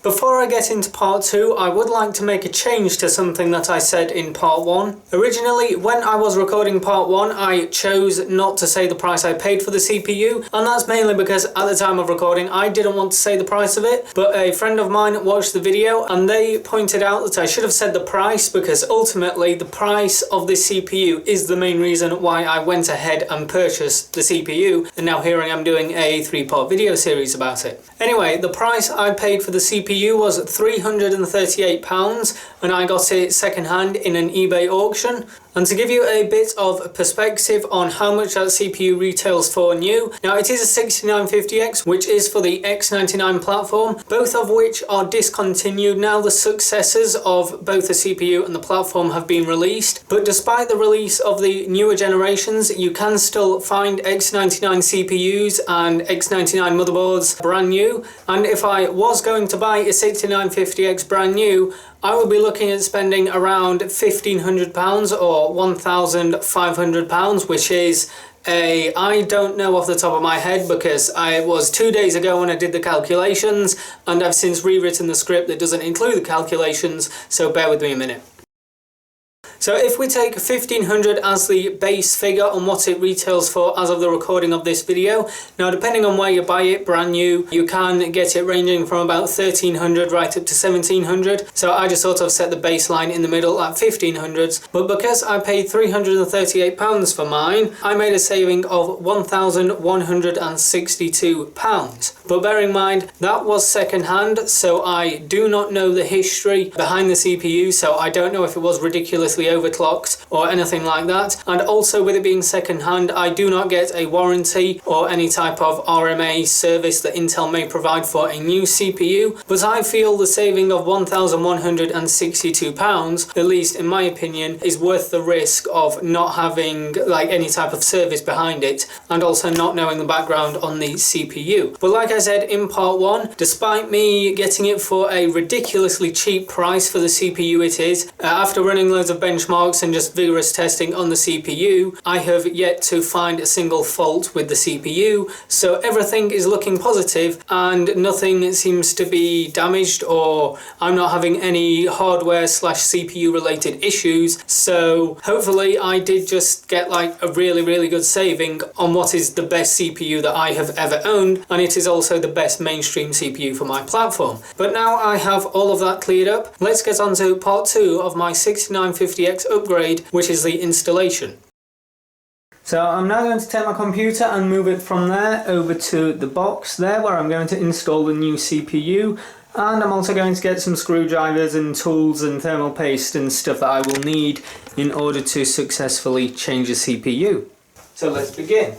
Before I get into part 2, I would like to make a change to something that I said in part 1. Originally, when I was recording part 1, I chose not to say the price I paid for the CPU, and that's mainly because at the time of recording I didn't want to say the price of it, but a friend of mine watched the video and they pointed out that I should have said the price, because ultimately the price of this CPU is the main reason why I went ahead and purchased the CPU, and now here I am doing a 3-part video series about it. Anyway, the price I paid for the CPU was £338, and I got it second-hand in an eBay auction. And to give you a bit of perspective on how much that CPU retails for new, now it is a 6950X, which is for the X99 platform, both of which are discontinued now. The successors of both the CPU and the platform have been released, but despite the release of the newer generations, you can still find X99 CPUs and X99 motherboards brand new. And if I was going to buy a 6950X brand new, I would be looking at spending around £1,500 or £1,500, which is I don't know off the top of my head, because it was 2 days ago when I did the calculations, and I've since rewritten the script that doesn't include the calculations, so bear with me a minute. So if we take 1,500 as the base figure on what it retails for as of the recording of this video, now depending on where you buy it brand new, you can get it ranging from about 1,300 right up to 1,700. So I just sort of set the baseline in the middle at 1,500. But because I paid £338 for mine, I made a saving of £1,162. But bear in mind, that was second hand, so I do not know the history behind the CPU, so I don't know if it was ridiculously overclocked or anything like that. And also, with it being second hand, I do not get a warranty or any type of RMA service that Intel may provide for a new CPU. But I feel the saving of £1,162, at least in my opinion, is worth the risk of not having like any type of service behind it, and also not knowing the background on the CPU. But like I said in part 1, despite me getting it for a ridiculously cheap price for the CPU it is, after running loads of benchmarks and just vigorous testing on the CPU, I have yet to find a single fault with the CPU, so everything is looking positive and nothing seems to be damaged, or I'm not having any hardware / CPU related issues. So hopefully I did just get like a really good saving on what is the best CPU that I have ever owned, and it is also the best mainstream CPU for my platform. But now I have all of that cleared up, let's get on to part 2 of my 6950X upgrade, which is the installation. So I'm now going to take my computer and move it from there over to the box there, where I'm going to install the new CPU, and I'm also going to get some screwdrivers and tools and thermal paste and stuff that I will need in order to successfully change the CPU. So let's begin.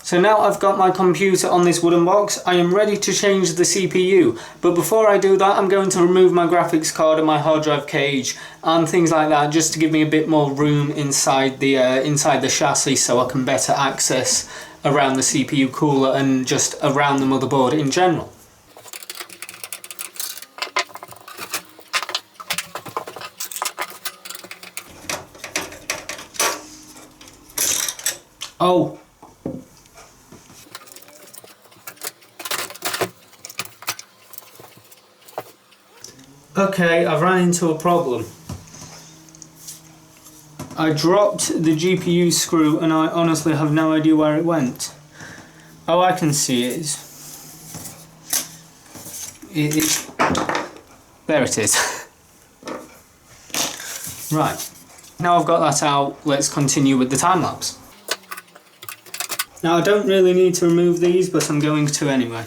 So now I've got my computer on this wooden box, I am ready to change the CPU. But before I do that, I'm going to remove my graphics card and my hard drive cage and things like that, just to give me a bit more room inside the chassis, so I can better access around the CPU cooler and just around the motherboard in general. Oh. Okay, I've run into a problem. I dropped the GPU screw and I honestly have no idea where it went. Oh, I can see it. There it is. Right, now I've got that out, let's continue with the time lapse. Now I don't really need to remove these, but I'm going to anyway.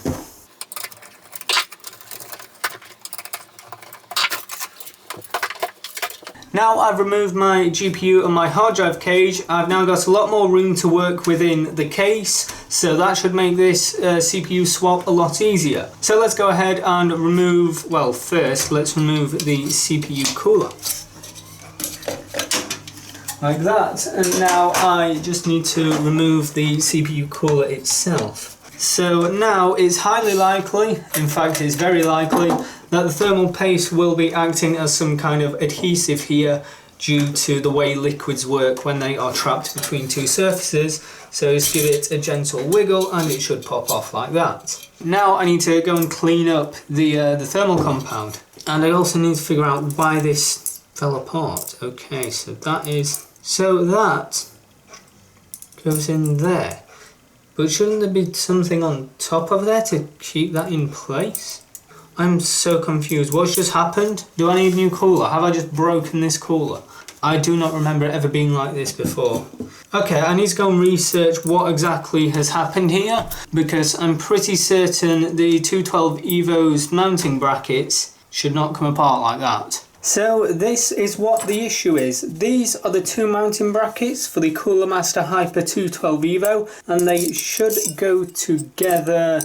Now I've removed my GPU and my hard drive cage, I've now got a lot more room to work within the case, so that should make this CPU swap a lot easier. So let's go ahead and remove, well, first let's remove the CPU cooler. Like that, and now I just need to remove the CPU cooler itself. So now it's highly likely, in fact it's very likely, that the thermal paste will be acting as some kind of adhesive here due to the way liquids work when they are trapped between two surfaces. So just give it a gentle wiggle and it should pop off like that. Now I need to go and clean up the thermal compound. And I also need to figure out why this fell apart. Okay, so that goes in there. But shouldn't there be something on top of there to keep that in place? I'm so confused. What's just happened? Do I need a new cooler? Have I just broken this cooler? I do not remember it ever being like this before. Okay, I need to go and research what exactly has happened here, because I'm pretty certain the 212 Evo's mounting brackets should not come apart like that. So this is what the issue is. These are the two mounting brackets for the Cooler Master Hyper 212 Evo, and they should go together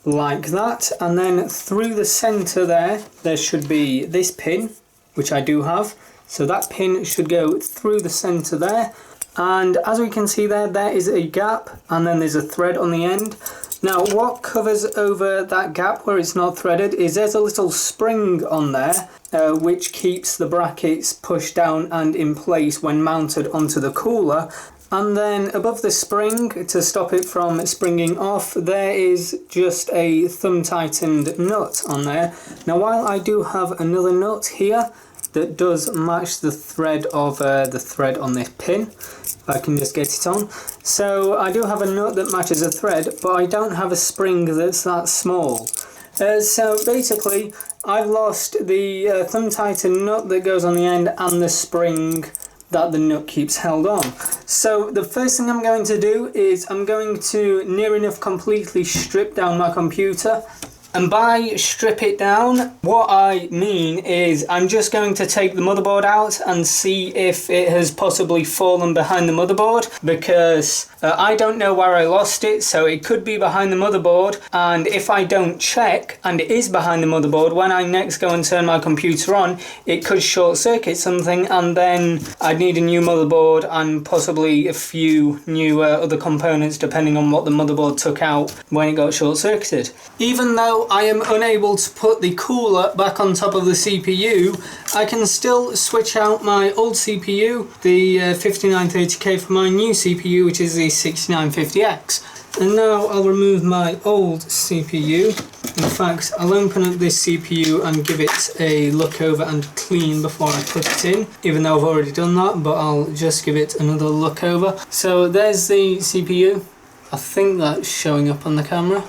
like that, and then through the center there should be this pin, which I do have. So that pin should go through the center there, and as we can see there is a gap, and then there's a thread on the end. Now what covers over that gap where it's not threaded is there's a little spring on there which keeps the brackets pushed down and in place when mounted onto the cooler. And then above the spring, to stop it from springing off, there is just a thumb tightened nut on there. Now while I do have another nut here that does match the thread of the thread on this pin, if I can just get it on. So I do have a nut that matches a thread, but I don't have a spring that's that small. So basically I've lost the thumb tightened nut that goes on the end and the spring that the nut keeps held on. So the first thing I'm going to do is I'm going to near enough completely strip down my computer. And by strip it down, what I mean is I'm just going to take the motherboard out and see if it has possibly fallen behind the motherboard, because I don't know where I lost it, so it could be behind the motherboard, and if I don't check and it is behind the motherboard, when I next go and turn my computer on, it could short circuit something, and then I'd need a new motherboard and possibly a few new other components depending on what the motherboard took out when it got short circuited. Even though I am unable to put the cooler back on top of the CPU, I can still switch out my old CPU, the 5930K, for my new CPU, which is the 6950X. And now I'll remove my old CPU. In fact, I'll open up this CPU and give it a look over and clean before I put it in, even though I've already done that, but I'll just give it another look over. So there's the CPU. I think that's showing up on the camera.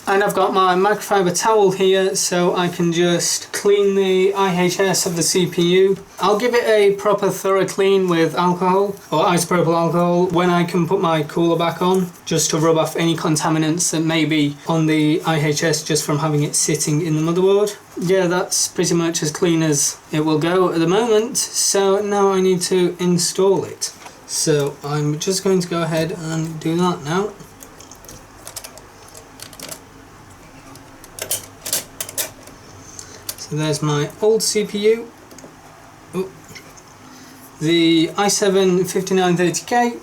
And I've got my microfiber towel here, so I can just clean the IHS of the CPU. I'll give it a proper thorough clean with alcohol, or isopropyl alcohol, when I can put my cooler back on, just to rub off any contaminants that may be on the IHS just from having it sitting in the motherboard. Yeah, that's pretty much as clean as it will go at the moment, so now I need to install it. So I'm just going to go ahead and do that now. So there's my old CPU, the i7-5950K,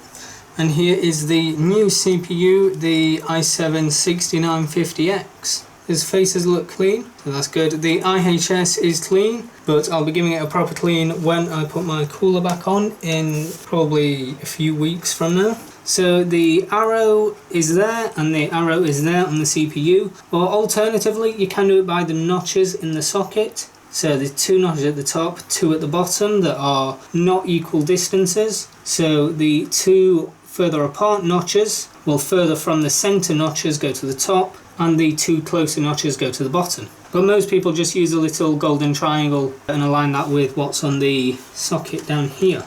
and here is the new CPU, the i7-6950X. His faces look clean, so that's good. The IHS is clean, but I'll be giving it a proper clean when I put my cooler back on in probably a few weeks from now. So the arrow is there and the arrow is there on the CPU, or alternatively you can do it by the notches in the socket. So the two notches at the top, two at the bottom that are not equal distances. So the two further apart notches will further from the center notches go to the top, and the two closer notches go to the bottom. But most people just use a little golden triangle and align that with what's on the socket down here.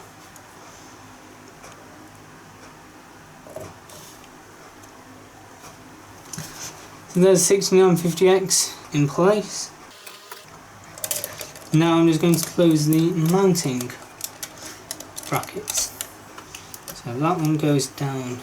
So there's 6950X in place. Now I'm just going to close the mounting brackets. So that one goes down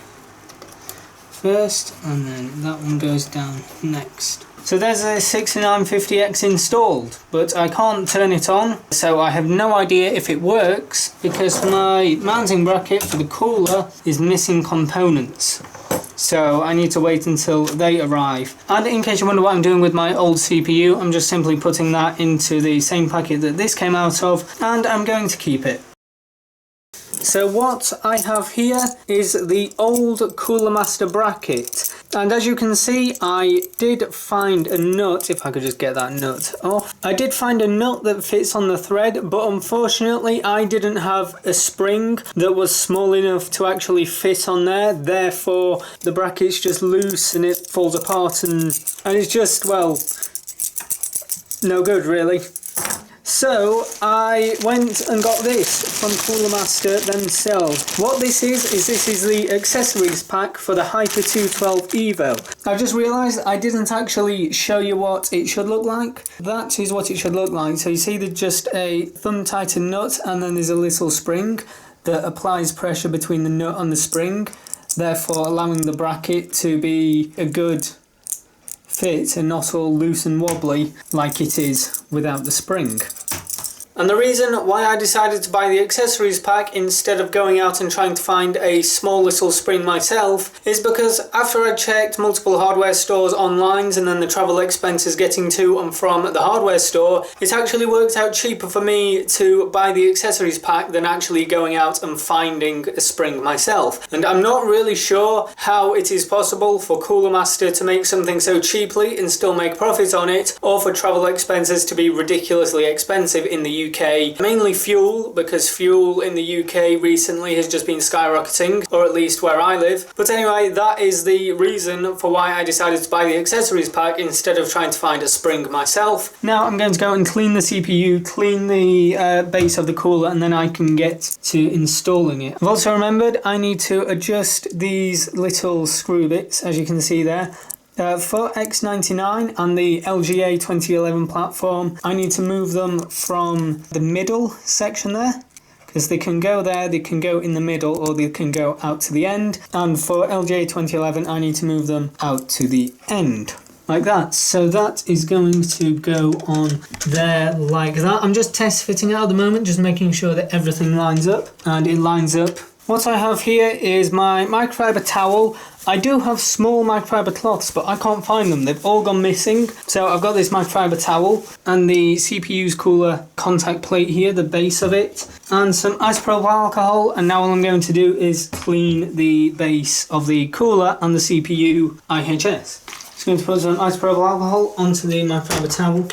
first, and then that one goes down next. So there's a 6950X installed, but I can't turn it on, so I have no idea if it works because my mounting bracket for the cooler is missing components. so I need to wait until they arrive. And in case you wonder what I'm doing with my old CPU, I'm just simply putting that into the same packet that this came out of, and I'm going to keep it. So what I have here is the old Cooler Master bracket, and as you can see I did find a nut, if I could just get that nut off. I did find a nut that fits on the thread, but unfortunately I didn't have a spring that was small enough to actually fit on there, therefore the bracket's just loose and it falls apart and it's just, well, no good really. So I went and got this from Cooler Master themselves. What this is this is the accessories pack for the Hyper 212 Evo. I've just realised I didn't actually show you what it should look like. That is what it should look like. So you see there's just a thumb tightened nut and then there's a little spring that applies pressure between the nut and the spring, therefore allowing the bracket to be a good fit and not all loose and wobbly like it is without the spring. And the reason why I decided to buy the accessories pack instead of going out and trying to find a small little spring myself is because after I checked multiple hardware stores online and then the travel expenses getting to and from the hardware store, it actually worked out cheaper for me to buy the accessories pack than actually going out and finding a spring myself. And I'm not really sure how it is possible for Cooler Master to make something so cheaply and still make profit on it, or for travel expenses to be ridiculously expensive in the UK. Mainly fuel, because fuel in the UK recently has just been skyrocketing, or at least where I live. But anyway, that is the reason for why I decided to buy the accessories pack instead of trying to find a spring myself. Now I'm going to go and clean the CPU, clean the base of the cooler, and then I can get to installing it. I've also remembered I need to adjust these little screw bits, as you can see there. For X99 and the LGA 2011 platform, I need to move them from the middle section there, because they can go there, they can go in the middle, or they can go out to the end. And for LGA 2011, I need to move them out to the end, like that. So that is going to go on there like that. I'm just test fitting it at the moment, just making sure that everything lines up, and it lines up. What I have here is my microfiber towel. I do have small microfiber cloths, but I can't find them. They've all gone missing. So I've got this microfiber towel and the CPU's cooler contact plate here, the base of it, and some isopropyl alcohol. And now all I'm going to do is clean the base of the cooler and the CPU IHS. Just going to put some isopropyl alcohol onto the microfiber towel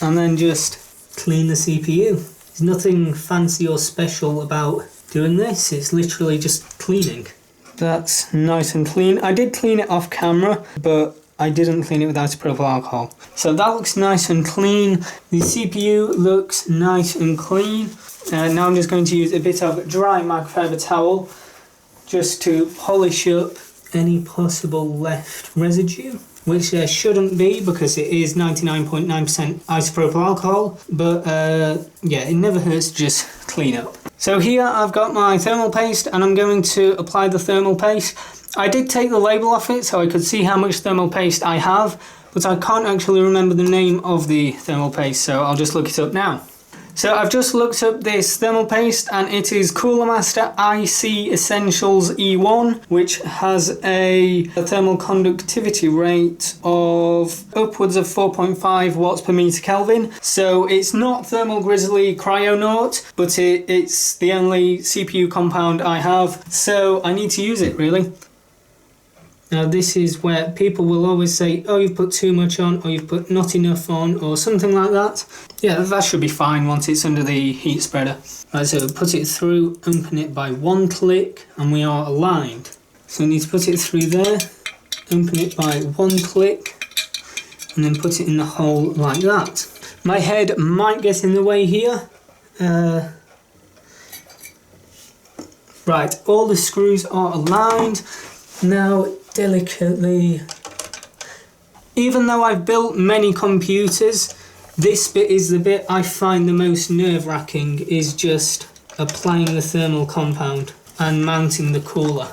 and then just clean the CPU. There's nothing fancy or special about doing this, it's literally just cleaning. That's nice and clean. I did clean it off camera, but I didn't clean it with isopropyl alcohol. So that looks nice and clean. The CPU looks nice and clean. Now I'm just going to use a bit of dry microfiber towel just to polish up any possible left residue, which there shouldn't be because it is 99.9% isopropyl alcohol, but yeah, it never hurts to just clean up. So here I've got my thermal paste and I'm going to apply the thermal paste. I did take the label off it so I could see how much thermal paste I have, but I can't actually remember the name of the thermal paste, so I'll just look it up now. So I've just looked up this thermal paste and it is Cooler Master IC Essentials E1, which has a thermal conductivity rate of upwards of 4.5 watts per meter Kelvin. So it's not Thermal Grizzly Cryonaut, but it's the only CPU compound I have, so I need to use it really. Now this is where people will always say, oh, you've put too much on, or you've put not enough on, or something like that. Yeah, that should be fine once it's under the heat spreader. Right, so put it through, open it by one click, and we are aligned. So we need to put it through there, open it by one click, and then put it in the hole like that. My head might get in the way here. Right, all the screws are aligned. Now, delicately, even though I've built many computers, this bit is the bit I find the most nerve-wracking, is just applying the thermal compound and mounting the cooler.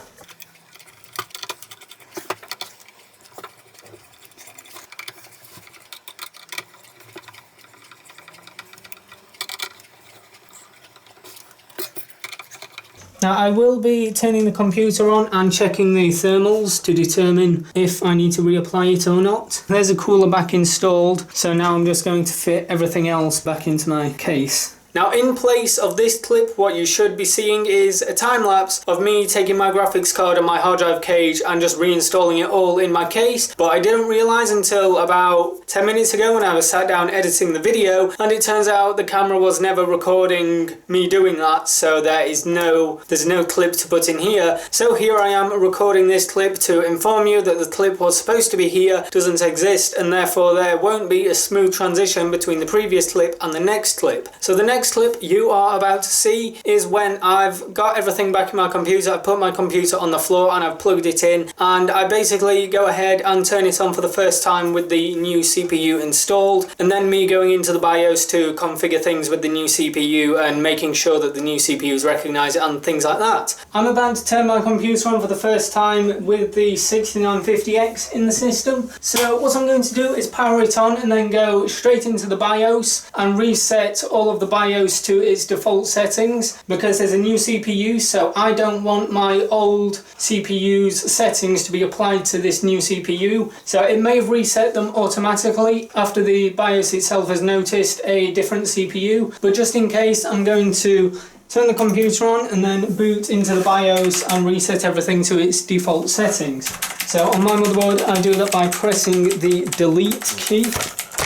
Now I will be turning the computer on and checking the thermals to determine if I need to reapply it or not. There's a cooler back installed, so now I'm just going to fit everything else back into my case. Now in place of this clip, what you should be seeing is a time lapse of me taking my graphics card and my hard drive cage and just reinstalling it all in my case. But I didn't realise until about 10 minutes ago when I was sat down editing the video, and it turns out the camera was never recording me doing that, so there's no clip to put in here. So here I am recording this clip to inform you that the clip was supposed to be here doesn't exist, and therefore there won't be a smooth transition between the previous clip and the next clip. So the next clip you are about to see is when I've got everything back in my computer. I've put my computer on the floor and I've plugged it in, and I basically go ahead and turn it on for the first time with the new CPU installed, and then me going into the BIOS to configure things with the new CPU and making sure that the new CPUs recognise it and things like that. I'm about to turn my computer on for the first time with the 6950X in the system. So what I'm going to do is power it on and then go straight into the BIOS and reset all of the BIOS to its default settings, because there's a new CPU, so I don't want my old CPU's settings to be applied to this new CPU. So it may have reset them automatically after the BIOS itself has noticed a different CPU, but just in case, I'm going to turn the computer on and then boot into the BIOS and reset everything to its default settings. So on my motherboard I do that by pressing the delete key.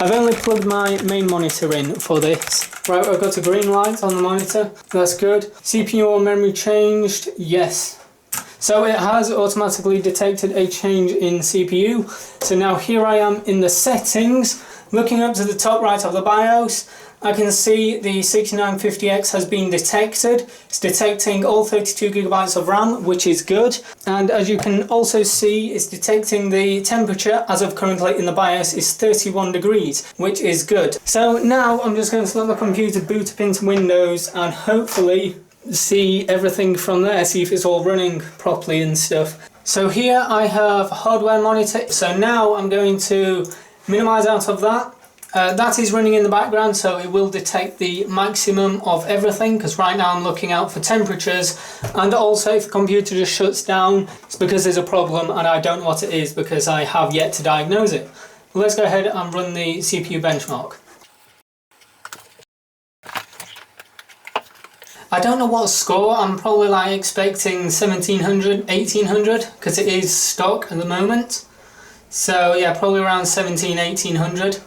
I've only plugged my main monitor in for this. Right, I've got a green light on the monitor. That's good. CPU or memory changed? Yes. So it has automatically detected a change in CPU. So now here I am in the settings. Looking up to the top right of the BIOS, I can see the 6950X has been detected. It's detecting all 32GB of RAM, which is good. And as you can also see, it's detecting the temperature as of currently in the BIOS is 31 degrees, which is good. So now I'm just going to let my computer boot up into Windows and hopefully see everything from there, see if it's all running properly and stuff. So here I have hardware monitor. So now I'm going to minimize out of that. That is running in the background, so it will detect the maximum of everything, because right now I'm looking out for temperatures, and also if the computer just shuts down, it's because there's a problem and I don't know what it is because I have yet to diagnose it. Let's go ahead and run the CPU benchmark. I don't know what score, I'm probably like expecting 1700, 1800, because it is stock at the moment. So yeah, probably around 1800.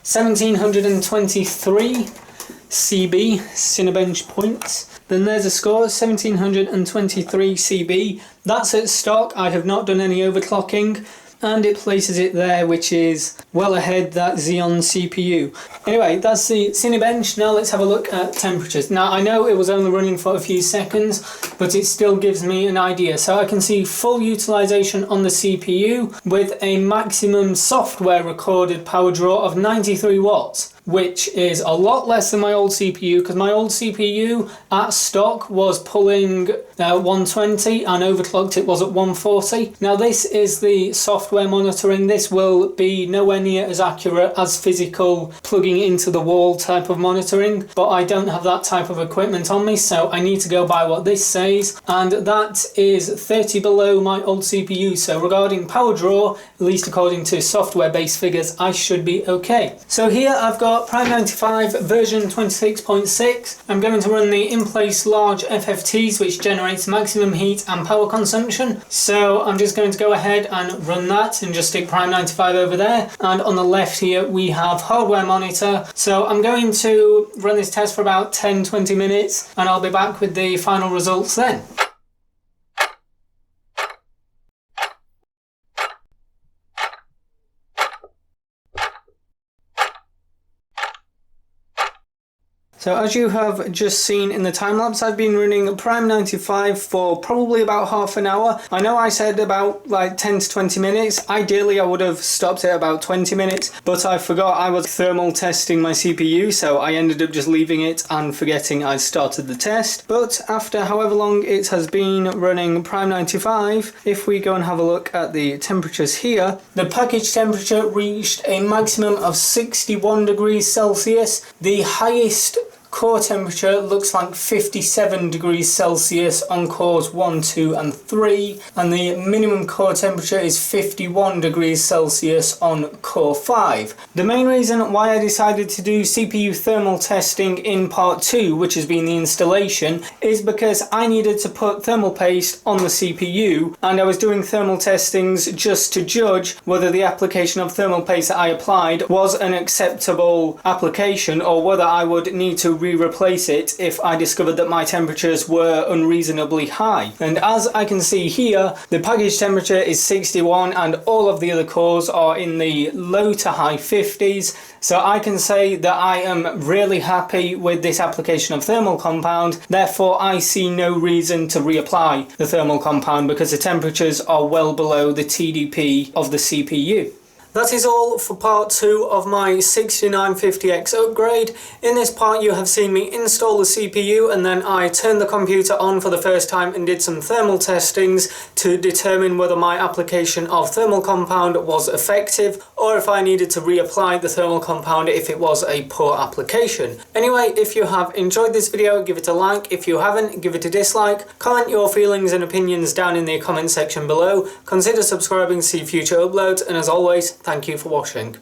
1723 CB, Cinebench points. Then there's a score, 1723 CB. That's at stock, I have not done any overclocking. And it places it there, which is well ahead that Xeon CPU. Anyway, that's the Cinebench. Now let's have a look at temperatures. Now I know it was only running for a few seconds, but it still gives me an idea. So I can see full utilization on the CPU with a maximum software recorded power draw of 93 watts, which is a lot less than my old CPU, because my old CPU at stock was pulling 120 and overclocked it was at 140. Now this is the software monitoring. This will be nowhere near as accurate as physical plugging into the wall type of monitoring, but I don't have that type of equipment on me, so I need to go by what this says, and that is 30 below my old CPU. So regarding power draw, at least according to software based figures, I should be okay. So here I've got Prime 95 version 26.6. I'm going to run the in-place large FFTs, which generates maximum heat and power consumption. So I'm just going to go ahead and run that and just stick Prime 95 over there. And on the left here we have hardware monitor. So I'm going to run this test for about 10-20 minutes and I'll be back with the final results then. So as you have just seen in the time lapse, I've been running Prime 95 for probably about half an hour. I know I said about like 10 to 20 minutes. Ideally I would have stopped at about 20 minutes, but I forgot I was thermal testing my CPU, so I ended up just leaving it and forgetting I'd started the test. But after however long it has been running Prime 95, if we go and have a look at the temperatures here, the package temperature reached a maximum of 61 degrees Celsius. The highest core temperature looks like 57 degrees Celsius on cores 1, 2 and 3, and the minimum core temperature is 51 degrees Celsius on core 5. The main reason why I decided to do CPU thermal testing in part 2, which has been the installation, is because I needed to put thermal paste on the CPU, and I was doing thermal testings just to judge whether the application of thermal paste that I applied was an acceptable application, or whether I would need to replace it if I discovered that my temperatures were unreasonably high. And as I can see here, the package temperature is 61 and all of the other cores are in the low to high 50s, so I can say that I am really happy with this application of thermal compound. Therefore I see no reason to reapply the thermal compound because the temperatures are well below the TDP of the CPU. That is all for part 2 of my 6950X upgrade. In this part you have seen me install the CPU, and then I turned the computer on for the first time and did some thermal testings to determine whether my application of thermal compound was effective, or if I needed to reapply the thermal compound if it was a poor application. Anyway, if you have enjoyed this video, give it a like. If you haven't, give it a dislike. Comment your feelings and opinions down in the comment section below. Consider subscribing to see future uploads, and as always, thank you for watching.